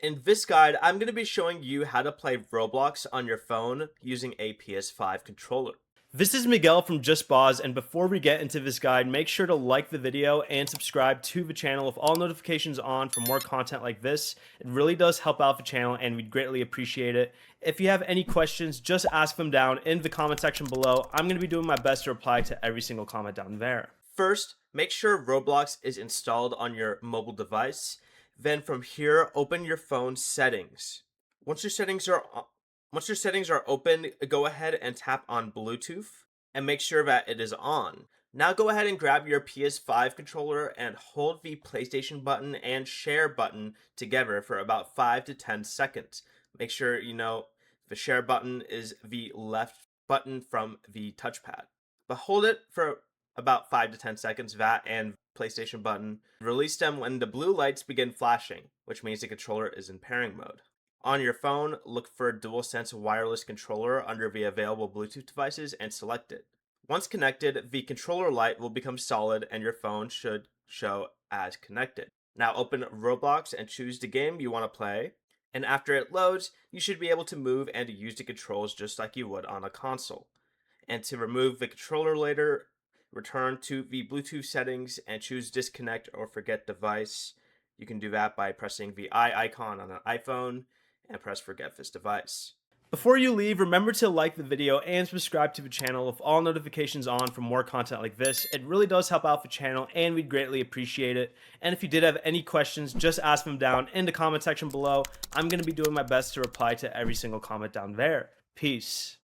In this guide, I'm going to be showing you how to play Roblox on your phone using a PS5 controller. This is Miguel from Just Boz, and before we get into this guide, make sure to like the video and subscribe to the channel with all notifications on for more content like this. It really does help out the channel and we'd greatly appreciate it. If you have any questions, just ask them down in the comment section below. I'm going to be doing my best to reply to every single comment down there. First, make sure Roblox is installed on your mobile device. Then from here, open your phone settings. Once your settings are open, go ahead and tap on Bluetooth and make sure that it is on. Now go ahead and grab your PS5 controller and hold the PlayStation button and share button together for about 5 to 10 seconds. Make sure the share button is the left button from the touchpad. But hold it for about 5 to 10 seconds, that and PlayStation button. Release them when the blue lights begin flashing, which means the controller is in pairing mode. On your phone, look for DualSense wireless controller under the available Bluetooth devices and select it. Once connected, the controller light will become solid and your phone should show as connected. Now open Roblox and choose the game you want to play, and after it loads, you should be able to move and use the controls just like you would on a console. And to remove the controller later, return to the Bluetooth settings and choose disconnect or forget device. You can do that by pressing the icon on an iPhone and press forget this device. Before you leave, remember to like the video and subscribe to the channel with all notifications on for more content like this. It really does help out the channel and we'd greatly appreciate it. And if you did have any questions, just ask them down in the comment section below. I'm going to be doing my best to reply to every single comment down there. Peace.